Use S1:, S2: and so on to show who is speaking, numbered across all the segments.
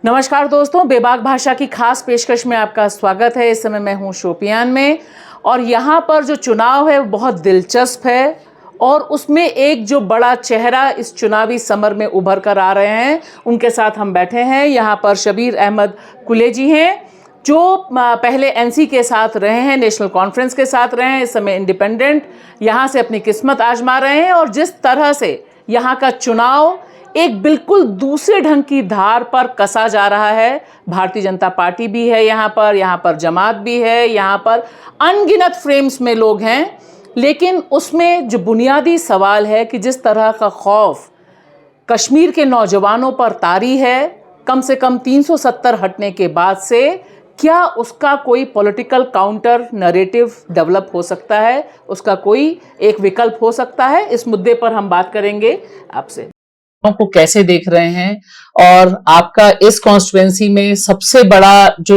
S1: नमस्कार दोस्तों, बेबाक भाषा की खास पेशकश में आपका स्वागत है। इस समय मैं हूं शोपियान में और यहाँ पर जो चुनाव है वो बहुत दिलचस्प है और उसमें एक जो बड़ा चेहरा इस चुनावी समर में उभर कर आ रहे हैं, उनके साथ हम बैठे हैं। यहाँ पर शबीर अहमद कुलेजी हैं जो पहले एनसी के साथ रहे हैं, नेशनल कॉन्फ्रेंस के साथ रहे हैं, इस समय इंडिपेंडेंट यहाँ से अपनी किस्मत आजमा रहे हैं। और जिस तरह से यहाँ का चुनाव एक बिल्कुल दूसरे ढंग की धार पर कसा जा रहा है, भारतीय जनता पार्टी भी है यहाँ पर जमात भी है, यहाँ पर अनगिनत फ्रेम्स में लोग हैं, लेकिन उसमें जो बुनियादी सवाल है कि जिस तरह का खौफ कश्मीर के नौजवानों पर तारी है कम से कम 370 हटने के बाद से, क्या उसका कोई पॉलिटिकल काउंटर नैरेटिव डेवलप हो सकता है, उसका कोई एक विकल्प हो सकता है? इस मुद्दे पर हम बात करेंगे आपसे। को कैसे देख रहे हैं और आपका इस कॉन्स्टिट्यूएंसी में सबसे बड़ा जो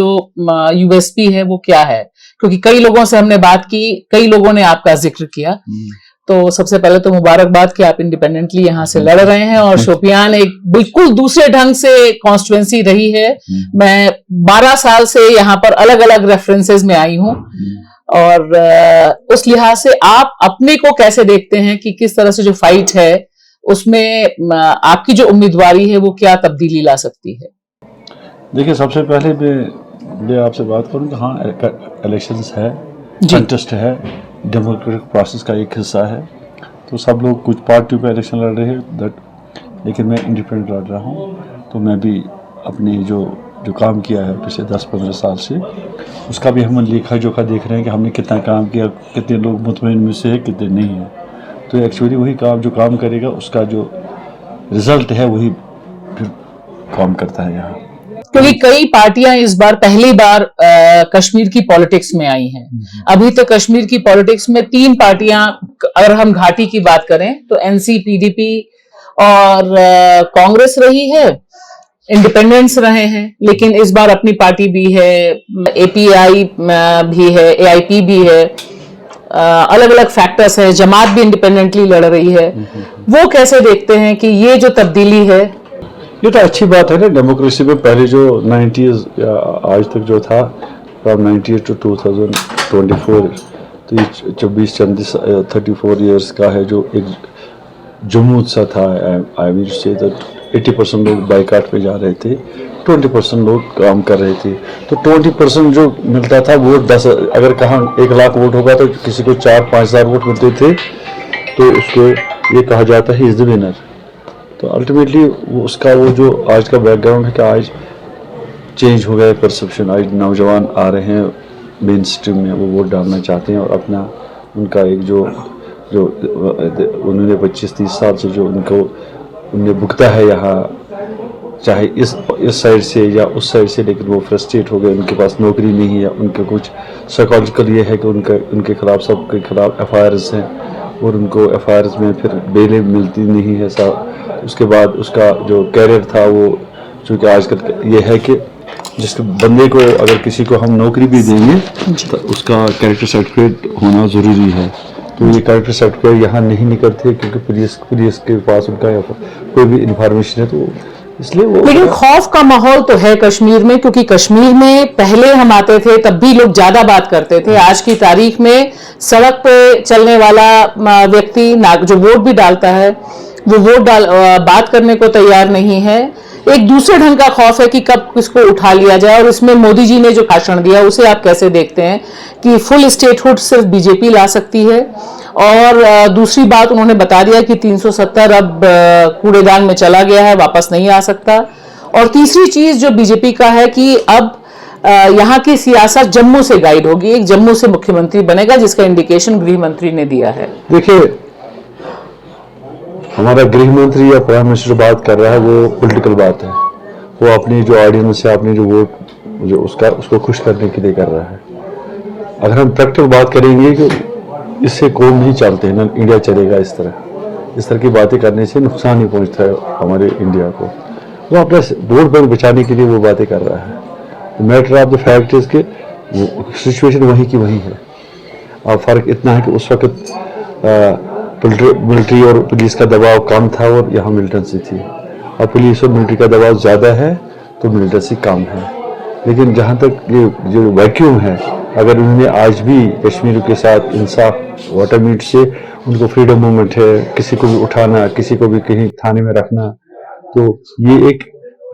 S1: यूएसपी है वो क्या है? क्योंकि कई लोगों से हमने बात की, कई लोगों ने आपका जिक्र किया। तो सबसे पहले तो मुबारकबाद कि आप इंडिपेंडेंटली यहाँ से लड़ रहे हैं और शोपियान एक बिल्कुल दूसरे ढंग से कॉन्स्टिट्यूएंसी रही है। मैं 12 साल से यहाँ पर अलग अलग रेफरेंसेस में आई हूँ और उस लिहाज से आप अपने को कैसे देखते हैं कि किस तरह से जो फाइट है उसमें आपकी जो उम्मीदवारी है वो क्या तब्दीली ला सकती है?
S2: देखिए, सबसे पहले मैं आपसे बात करूं कि हाँ, इलेक्शंस है, कंटेस्ट है, डेमोक्रेटिक प्रोसेस का एक हिस्सा है। तो सब लोग कुछ पार्टियों पे इलेक्शन लड़ रहे हैं, लेकिन मैं इंडिपेंडेंट लड़ रहा हूं। तो मैं भी अपनी जो काम किया है पिछले 10-15 साल से, उसका भी हम लेखा जोखा देख रहे हैं कि हमने कितना काम किया, कितने लोग मुतमईन में से है, कितने नहीं है। तो एक्चुअली वही काम करेगा, उसका जो रिजल्ट है वही फिर काम करता है यहाँ।
S1: क्योंकि कई पार्टियां इस बार पहली बार कश्मीर की पॉलिटिक्स में आई हैं। अभी तो कश्मीर की पॉलिटिक्स में 3 पार्टियां, अगर हम घाटी की बात करें तो एनसी, पीडीपी और कांग्रेस रही है, इंडिपेंडेंट्स रहे हैं, लेकिन इस बार अपनी पार्टी भी है, एपीआई भी है, एआईपी भी है, अलग अलग फैक्टर्स है, जमात भी इंडिपेंडेंटली लड़ रही है। वो कैसे देखते हैं कि ये जो तब्दीली है?
S2: ये तो अच्छी बात है ना। डेमोक्रेसी में पहले जो 90s या आज तक जो था, फ्रॉम 90 टू 2024, तो ये 34 ईयर्स का है, जो एक जुमूद सा था। आई विल से दैट 80% लोग बाइकाट पे जा रहे थे, 20% लोग काम कर रहे थे। तो 20% जो मिलता था वोट, 10, अगर कहाँ 1 लाख वोट होगा तो किसी को 4-5 हज़ार वोट मिलते थे, तो उसको ये कहा जाता है इज द विनर। तो अल्टीमेटली उसका वो जो आज का बैकग्राउंड है कि आज चेंज हो गया परसेप्शन। आज नौजवान आ रहे हैं मेन स्ट्रीम में, वो वोट डालना चाहते हैं और अपना उनका एक जो उन्होंने 25-30 साल से जो उन्हें भुगता है यहाँ, चाहे इस साइड से या उस साइड से, लेकिन वो फ्रस्ट्रेट हो गए। उनके पास नौकरी नहीं है, उनके कुछ साइकोलॉजिकल ये है कि उनके खिलाफ, सबके खिलाफ एफआईआर्स हैं और उनको एफआईआर्स में फिर बेलें मिलती नहीं है। उसके बाद उसका जो कैरियर था वो, चूँकि आजकल ये है कि जिस बंदे को, अगर किसी को हम नौकरी भी देंगे तो उसका कैरेक्टर सर्टिफिकेट होना ज़रूरी है। तो ये कैरेक्टर सर्टिफिकेट यहाँ नहीं निकलते क्योंकि पुलिस के पास उनका कोई भी इंफॉर्मेशन है, तो इसलिए वो।
S1: लेकिन खौफ का माहौल तो है कश्मीर में, क्योंकि कश्मीर में पहले हम आते थे तब भी लोग ज्यादा बात करते थे। आज की तारीख में सड़क पे चलने वाला व्यक्ति जो वोट भी डालता है वो बात करने को तैयार नहीं है। एक दूसरे ढंग का खौफ है कि कब किसको उठा लिया जाए। और इसमें मोदी जी ने जो भाषण दिया उसे आप कैसे देखते हैं कि फुल स्टेटहुड सिर्फ बीजेपी ला सकती है? और दूसरी बात, उन्होंने बता दिया कि 370 अब कूड़ेदान में चला गया है, वापस नहीं आ सकता। और तीसरी चीज जो बीजेपी का है कि अब यहाँ की सियासत जम्मू से गाइड होगी, एक जम्मू से मुख्यमंत्री बनेगा, जिसका इंडिकेशन गृह मंत्री ने दिया है।
S2: देखिए, हमारा गृह मंत्री या प्राइम मिनिस्टर बात कर रहा है, वो पॉलिटिकल बात है। वो अपनी जो ऑडियंस है, अपनी जो वोट जो उसको खुश करने के लिए कर रहा है। अगर हम प्रैक्टिकल बात करेंगे कि इससे कौन नहीं चलते हैं ना, इंडिया चलेगा, इस तरह की बातें करने से नुकसान ही पहुंचता है हमारे इंडिया को। वो अपना वोट बैंक बचाने के लिए वो बातें कर रहा है। Matter of the fact is कि सिचुएशन वही की वही है। और फ़र्क इतना है कि उस वक्त मिलिट्री और पुलिस का दबाव कम था और यहाँ मिलिटेंसी थी। और पुलिस और मिलिट्री का दबाव ज़्यादा है, तो मिलिटेंसी कम है। लेकिन जहाँ तक ये जो वैक्यूम है, अगर उन्होंने आज भी कश्मीर के साथ इंसाफ वाटर मीट से उनको फ्रीडम मूवमेंट है, किसी को भी उठाना, किसी को भी कहीं थाने में रखना, तो ये एक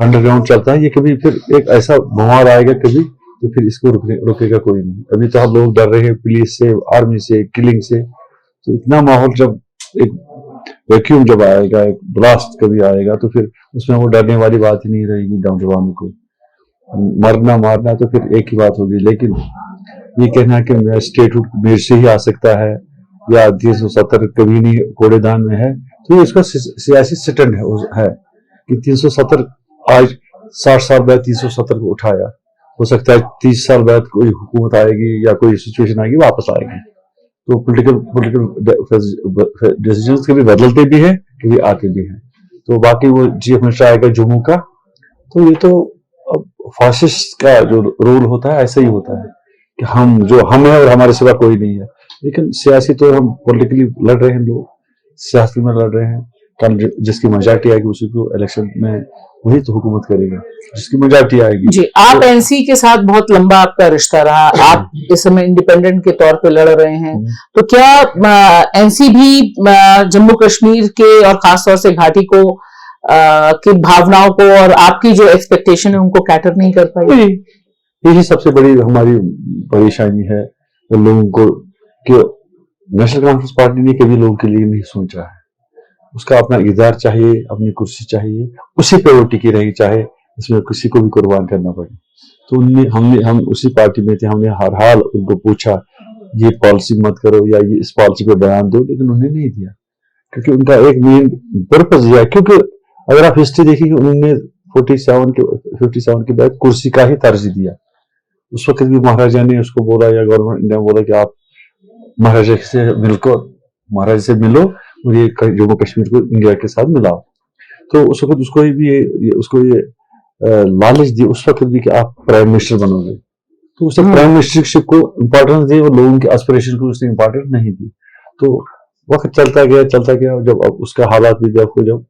S2: अंडरग्राउंड चलता है। ये कभी फिर एक ऐसा बवाल आएगा कभी, तो फिर इसको रुकेगा कोई नहीं। अभी तो हम लोग डर रहे हैं पुलिस से, आर्मी से, किलिंग से। तो इतना माहौल, जब एक वैक्यूम जब आएगा, एक ब्लास्ट कभी आएगा, तो फिर उसमें वो डरने वाली बात ही नहीं रहेगी नौजवानों को। मरना मारना तो फिर एक ही बात होगी। लेकिन ये कहना कि स्टेटहुड मेरे से ही आ सकता है या 370 कभी नहीं कूड़ेदान में है, तो ये इसका सियासी स्टैंड है कि 370 आज 60 साल बाद 370 को उठाया। हो सकता है 30 साल बाद कोई हुकूमत आएगी या कोई सिचुएशन आएगी, वापस आएगी। तो पॉलिटिकल डिसीजंस कभी बदलते भी हैं, कभी आते भी हैं। तो बाकी वो चीफ मिनिस्टर आएगा जम्मू का, तो ये तो फासिस्ट का जो रोल होता है ऐसा ही होता है कि हम हैं और हमारे सिवा कोई नहीं है। लेकिन सियासी तो हम पॉलिटिकली लड़ रहे हैं, लोग सियासत में लड़ रहे हैं। कल जिसकी मेजॉरिटी आएगी उसी को इलेक्शन में वही तो हुकूमत करेगा, जिसकी मेजॉरिटी आएगी।
S1: जी, आप एनसी के साथ बहुत लंबा आपका रिश्ता रहा, आप इस समय इंडिपेंडेंट के तौर पे लड़ रहे हैं, तो क्या एनसी भी जम्मू कश्मीर के और खासतौर से घाटी को की भावनाओं को और आपकी जो एक्सपेक्टेशन है उनको कैटर नहीं कर पाई?
S2: यही सबसे बड़ी हमारी परेशानी है लोगों को कि नेशनल कॉन्फ्रेंस पार्टी ने कभी लोगों के लिए नहीं सोचा है। उसका अपना इक़्तिदार चाहिए, अपनी कुर्सी चाहिए, उसी पे वो टिकी रही, चाहे इसमें किसी को भी कुर्बान करना पड़े। तो हम उसी पार्टी में थे। हमने हर हाल उनको पूछा ये पॉलिसी मत करो या ये इस पॉलिसी पे बयान दो, लेकिन उन्होंने नहीं दिया, क्योंकि उनका एक मेन पर्पज दिया। क्योंकि अगर आप हिस्ट्री देखिए, उन्होंने 57 के बाद कुर्सी का ही तरजीह दिया। उस वक्त भी महाराजा ने उसको बोला या गवर्नमेंट ने बोला कि आप महाराजा से मिलो और ये जम्मू कश्मीर को इंडिया के साथ मिलाओ। तो उस वक्त उसको ये लालच दी उस वक्त भी कि आप प्राइम मिनिस्टर बनोगे। तो उसने प्राइम मिनिस्टरशिप को इम्पोर्टेंस दी और लोगों के एस्पिरेशन को उसने इम्पोर्टेंस नहीं दी। तो वक्त चलता गया, जब उसका हालात भी जब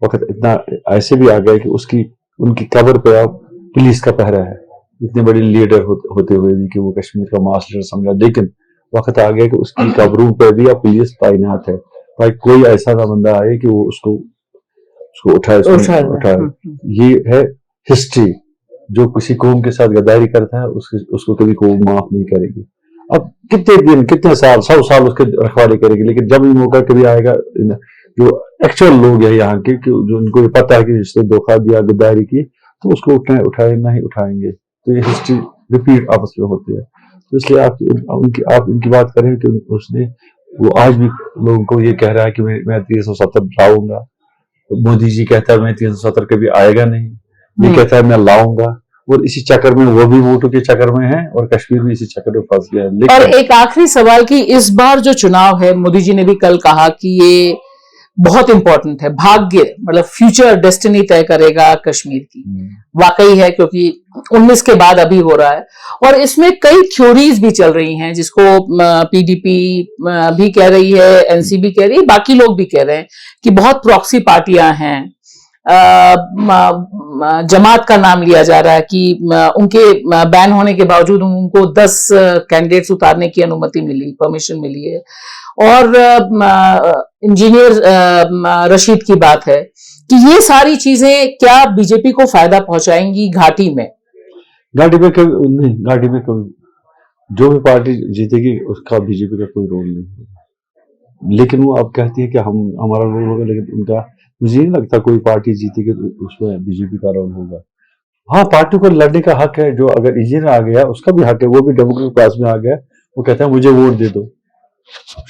S2: वक्त इतना ऐसे भी आ गया कि उनकी कब्र पे अब पुलिस का पहरा है, इतने बड़े लीडर होते हुए भी कि वो कश्मीर का मास लीडर समझा। लेकिन वक्त आ गया कि उसकी कब्रों पे भी अब पुलिस तैनात है, भाई कोई ऐसा ना बंदा आए कि वो उसको उठाए। ये है हिस्ट्री। जो किसी कौम के साथ गद्दारी करता है उसको कभी कौम माफ नहीं करेगी। अब कितने दिन, कितने साल, 100 साल उसके रखवाले करेगी। लेकिन जब ये मौका कभी आएगा, जो एक्चुअल लोग है यहाँ के, जो उनको पता है कि जिसने धोखा दिया, गद्दारी की, तो उसको उठाए नहीं उठाएंगे। तो ये हिस्ट्री रिपीट आपस में होती है। तो इसलिए आप उनकी बात करें कि वो आज भी लोगों को ये कह रहा है कि मैं 370 लाऊंगा। मोदी जी कहता है मैं 370 कभी आएगा नहीं, ये कहता है मैं लाऊंगा। और इसी चक्कर में वो भी वोटों के चक्कर में है और कश्मीर भी इसी चक्कर में फंस गया है।
S1: और एक आखिरी सवाल कि इस बार जो चुनाव है, मोदी जी ने भी कल कहा कि ये बहुत इंपॉर्टेंट है, भाग्य मतलब फ्यूचर डेस्टिनी तय करेगा कश्मीर की। वाकई है, क्योंकि 19 के बाद अभी हो रहा है और इसमें कई थ्योरीज भी चल रही हैं, जिसको पीडीपी भी कह रही है, एनसी भी कह रही है, बाकी लोग भी कह रहे हैं कि बहुत प्रॉक्सी पार्टियां हैं। जमात का नाम लिया जा रहा है कि उनके बैन होने के बावजूद उनको 10 कैंडिडेट्स उतारने की अनुमति मिली, परमिशन मिली है। और इंजीनियर रशीद की बात है कि ये सारी चीजें क्या बीजेपी को फायदा पहुंचाएंगी घाटी में?
S2: घाटी में कभी जो भी पार्टी जीतेगी उसका बीजेपी का कोई रोल नहीं होगा। लेकिन वो अब कहती है कि हमारा रोल होगा, लेकिन उनका मुझे नहीं लगता कोई पार्टी जीतेगी तो उसमें बीजेपी का रोल होगा। हाँ, पार्टी को लड़ने का हक है। जो अगर इंजीनियर आ गया उसका भी हक है, वो भी डेमोक्रेटिक क्लास में आ गया, वो कहता है मुझे वोट दे दो।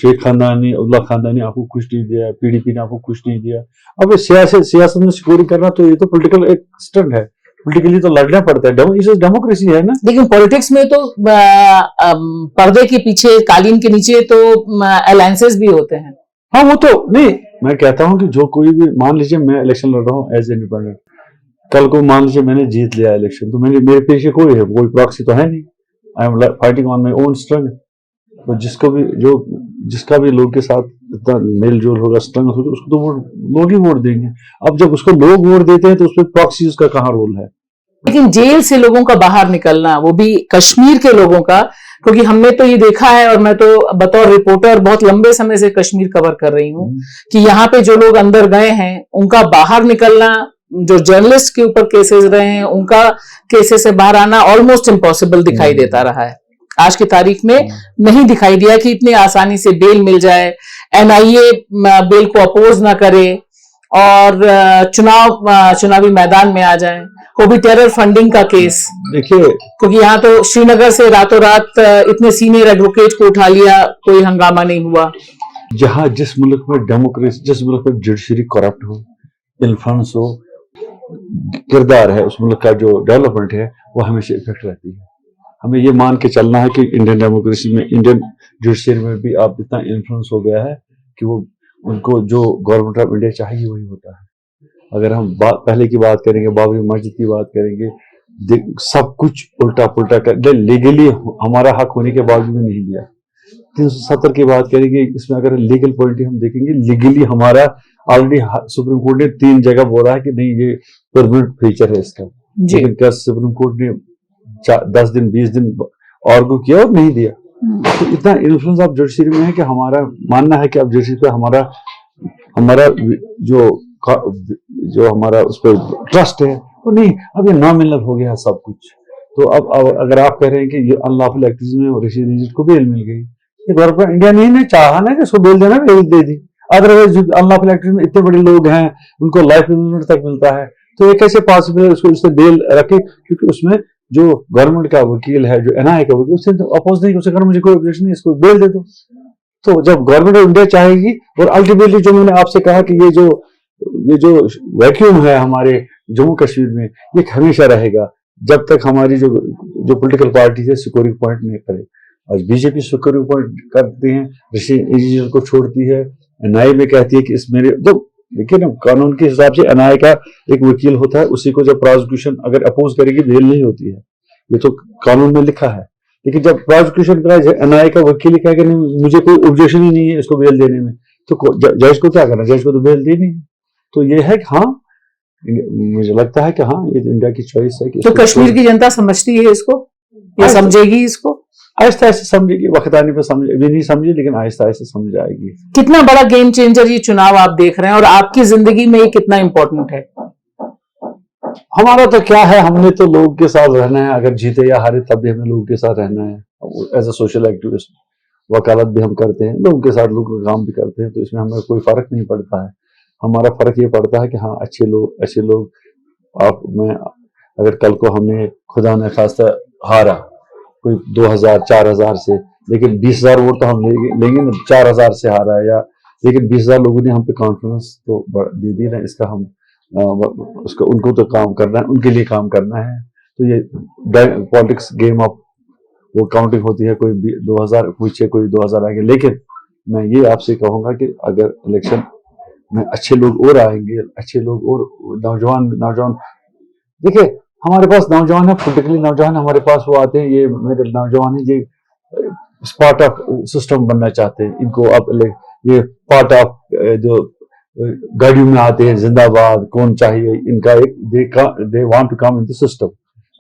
S2: शेख खानदानी, अब्दुल्ला खानदानी आपको कुछ नहीं दिया, पीडीपी ने आपको कुछ नहीं दिया। अब सियासत में सिक्योरिटी करना तो ये तो पॉलिटिकल एक स्टंट है, पॉलिटिकली तो लड़ना पड़ता है, डेमोक्रेसी है ना।
S1: लेकिन पॉलिटिक्स में तो पर्दे के पीछे, कालीन के नीचे तो अलायंसेस भी होते हैं।
S2: हाँ, वो तो नहीं, मैं कहता हूँ कि जो कोई भी, मान लीजिए मैं इलेक्शन लड़ रहा हूँ एज इंडिपेंडेंट, कल को मान लीजिए मैंने जीत लिया इलेक्शन, तो मेरे पीछे कोई प्रॉक्सी तो है नहीं। I am fighting on my own strength. तो जिसका भी लोग के साथ इतना मेल जोल होगा, स्ट्रेंथ होगी, उसको तो लोग ही वोट देंगे। अब जब उसको लोग वोट देते हैं तो उसमें प्रॉक्सीज का कहाँ रोल है?
S1: लेकिन जेल से लोगों का बाहर निकलना, वो भी कश्मीर के लोगों का, क्योंकि हमने तो ये देखा है, और मैं तो बतौर रिपोर्टर बहुत लंबे समय से कश्मीर कवर कर रही हूँ, कि यहाँ पे जो लोग अंदर गए हैं उनका बाहर निकलना, जो जर्नलिस्ट के ऊपर केसेस रहे हैं उनका केसेस से बाहर आना ऑलमोस्ट इम्पॉसिबल दिखाई देता रहा है। आज की तारीख में नहीं दिखाई दिया कि इतनी आसानी से बेल मिल जाए, एनआईए बेल को अपोज ना करे और चुनावी मैदान में आ जाए। वो भी टेरर फंडिंग का केस,
S2: देखिए,
S1: क्योंकि यहाँ तो श्रीनगर से रातों रात इतने सीनियर एडवोकेट को उठा लिया, कोई हंगामा नहीं हुआ।
S2: जहां जिस मुल्क में डेमोक्रेसी, जिस मुल्क में जुडिशरी करप्ट हो, इन्फ्लुएंस हो, किरदार है, उस मुल्क का जो डेवलपमेंट है वो हमेशा इफेक्ट रहती है। हमें ये मान के चलना है कि इंडियन डेमोक्रेसी में, इंडियन जुडिशरी में भी आप इतना इन्फ्लुएंस हो गया है कि वो उनको जो गवर्नमेंट ऑफ इंडिया चाहिए वही होता है। अगर हम पहले की बात करेंगे, बाबरी मस्जिद की बात करेंगे, सब कुछ उल्टा पुल्टा कर लीगली हमारा हक होने के बावजूद नहीं दिया। 370 की बात करेंगे, इसमें अगर लीगल पॉइंट हम देखेंगे, लीगली हमारा ऑलरेडी सुप्रीम कोर्ट ने 3 जगह बोला है कि नहीं ये परमानेंट फीचर है इसका, लेकिन क्या सुप्रीम कोर्ट ने 10 दिन 20 दिन आर्ग्यू किया और नहीं दिया। तो इतना इन्फ्लुएंस आप जुडिशरी में है कि हमारा मानना है कि अब जुडिशरी पे हमारा जो हमारा उस पर ट्रस्ट है वो नहीं, अब ये नॉमिनल हो गया सब कुछ। तो अब अगर आप कह रहे हैं कि ये अनलॉफुल एक्टिविटीज में रशीद नजीर को बेल मिल गई, ये गवर्नमेंट इंडिया ने चाहा ना कि उसको बेल देना, बेल दे दी। अदरवाइज अनलॉफुल एक्टिविटीज में इतने बड़े लोग हैं, उनको लाइफ इम्प्रिजनमेंट तक मिलता है, तो ये कैसे पॉसिबल है उसको उससे बेल रखे? क्योंकि उसमें जो गवर्नमेंट का वकील है, जो एनआईए का वकील, उससे अपोज नहीं कर सकता, मुझे कोई ऑब्जेक्शन नहीं, इसको बेल दे दो। तो जब गवर्नमेंट ऑफ इंडिया चाहेगी, और अल्टीमेटली जो मैंने आपसे कहा कि ये जो वैक्यूम है हमारे जम्मू कश्मीर में, ये हमेशा रहेगा जब तक हमारी जो पॉलिटिकल पार्टी है सिक्योरिटी पॉइंट नहीं करे। आज बीजेपी सिक्योरिटी पॉइंट करते हैं, रशीद को छोड़ती है, एनआईए में कहती है कि इस मेरे, जब देखिए ना कानून के हिसाब से एनआईए का एक वकील होता है, उसी को जब प्रोसिक्यूशन अगर अपोज करेगी बेल नहीं होती है, ये तो कानून में लिखा है। लेकिन जब प्रोसिक्यूशन का एनआईए का वकील कहेगा कि नहीं मुझे कोई ऑब्जेक्शन ही नहीं है इसको बेल देने में, तो जज को क्या करना? जज को तो बेल देनी है। तो ये है कि हाँ, मुझे लगता है कि हाँ ये इंडिया की चॉइस है कि
S1: तो कश्मीर की जनता समझती है इसको, ये समझेगी इसको,
S2: आहिस्ता आहिस्ता समझेगी, वक्त आने पर समझ भी नहीं समझी, लेकिन आहिस्ता आहिस्ता समझ आएगी।
S1: कितना बड़ा गेम चेंजर ये चुनाव आप देख रहे हैं, और आपकी जिंदगी में ये कितना इंपॉर्टेंट है?
S2: हमारा तो क्या है, हमने तो लोगों के साथ रहना है, अगर जीते या हारे तब भी हमें लोगों के साथ रहना है। एज ए सोशल एक्टिविस्ट वकालत भी हम करते हैं, लोगों के साथ लोगों का काम भी करते हैं, तो इसमें हमें कोई फर्क नहीं पड़ता है। हमारा फर्क ये पड़ता है कि हाँ अच्छे लोग मैं अगर कल को हमने खुदा न खास्ता हारा कोई 2000 4000 से, लेकिन 20,000 वोट तो हम लेंगे ना, 4000 से हारा है, या लेकिन 20,000 लोगों ने हम पे कॉन्फिडेंस तो दे दी ना, इसका हम उसका उनको तो काम करना है, उनके लिए काम करना है। तो ये पॉलिटिक्स गेम ऑफ वो काउंटिंग होती है, कोई 2000 पूछे, कोई 2000 आएंगे, लेकिन मैं ये आपसे कहूंगा कि अगर इलेक्शन में अच्छे लोग और आएंगे, अच्छे लोग और नौजवान देखिए हमारे पास नौजवान है, पोलिटिकली नौजवान हमारे पास वो आते हैं, ये मेरे नौजवान है, ये पार्ट ऑफ सिस्टम बनना चाहते हैं, इनको अब ये पार्ट ऑफ जो गाड़ियों में आते हैं, जिंदाबाद कौन चाहिए, इनका एक they want to come in the system.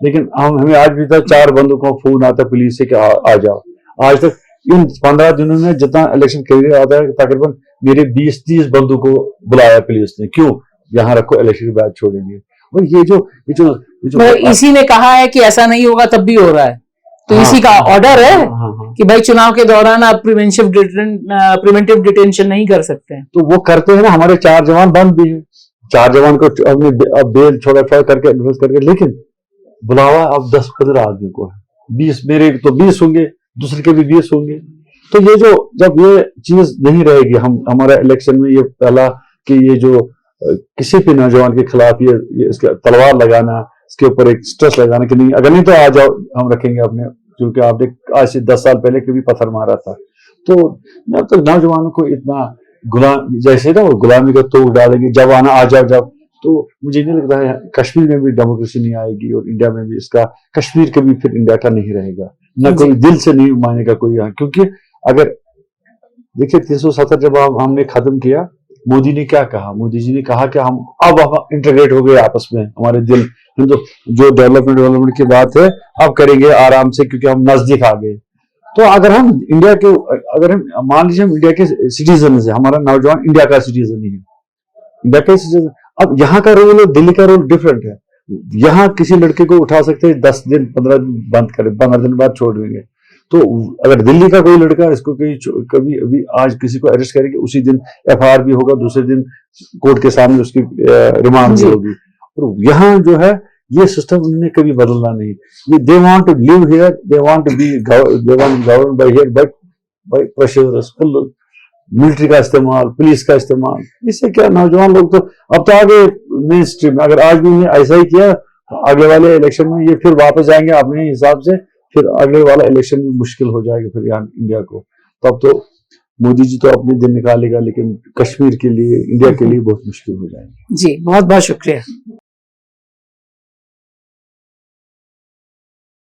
S2: लेकिन हमें आज भी तक 4 बंदों का फोन आता है पुलिस से कि आ जाओ। आज तक इन 15 दिनों में जितना इलेक्शन कैरियर आता है, तकरीबन मेरे 20-30 बंदों को बुलाया पुलिस ने, क्यों? यहाँ रखो, इलेक्शन के बाद छोड़ेंगे। और ये जो
S1: इसी ने कहा है कि ऐसा नहीं होगा, तब भी हो रहा है, तो इसी का ऑर्डर है कि भाई चुनाव के दौरान आप प्रिवेंटिव डिटेंशन नहीं कर सकते हैं।
S2: तो वो करते हैं ना, हमारे 4 जवान बंद भी है, 4 जवान को हमने अब बेल छोड़ा करके एडवाइस करके, लेकिन बुलावा अब 10-15 आदमी को है, 20 मेरे तो 20 होंगे, दूसरे के भी 20 होंगे। तो ये जो जब ये चीज नहीं रहेगी, हमारा इलेक्शन में ये पहला कि ये जो किसी भी नौजवान के खिलाफ ये इसके तलवार लगाना, इसके ऊपर एक स्ट्रेस लगाना कि नहीं अगर नहीं तो आ जाओ, हम रखेंगे अपने, क्योंकि आपने आज से 10 साल पहले कभी पत्थर मारा था, तो नौजवानों को इतना गुलाम, जैसे ना वो गुलामी का तोड़ डालेंगे, जब आना आ जाओ जब, तो मुझे नहीं लगता है कश्मीर में भी डेमोक्रेसी नहीं आएगी, और इंडिया में भी इसका, कश्मीर का भी फिर इंडिया का नहीं रहेगा, न कोई दिल से नहीं मानेगा कोई यहाँ। क्योंकि अगर देखिए 370 जब हमने खत्म किया, मोदी ने क्या कहा? मोदी जी ने कहा कि हम इंटीग्रेट हो गए आपस में, हमारे दिल हिंदू जो डेवलपमेंट की बात है अब करेंगे आराम से क्योंकि हम नजदीक आ गए। तो अगर हम मान लीजिए हम इंडिया के सिटीजन है, हमारा नौजवान इंडिया का सिटीजन ही है, इंडिया का सिटीजन। अब यहाँ का रोल और दिल्ली का रोल डिफरेंट है। यहाँ किसी लड़के को उठा सकते हैं 10 दिन 15 दिन बंद करें, 15 दिन बाद छोड़ देंगे। तो अगर दिल्ली का कोई लड़का इसको कभी अभी आज किसी को अरेस्ट करेंगे, उसी दिन एफआईआर भी होगा, दूसरे दिन कोर्ट के सामने उसकी रिमांड भी होगी। और यहाँ जो है ये सिस्टम उन्होंने कभी बदलना नहीं। ये they want to live here, they want to be govern by here by pressure, military का इस्तेमाल, पुलिस का इस्तेमाल। इससे क्या नौजवान लोग तो अब तो आगे मेन स्ट्रीम, अगर आज भी उन्हें ऐसा ही किया तो आगे वाले इलेक्शन में ये फिर वापस जाएंगे अपने हिसाब से, फिर अगले वाला इलेक्शन भी मुश्किल हो जाएगा फिर यहाँ इंडिया को। तब तो मोदी जी तो अपने दिन निकालेगा, लेकिन कश्मीर के लिए, इंडिया के लिए बहुत मुश्किल हो जाएगा।
S1: जी, बहुत बहुत शुक्रिया।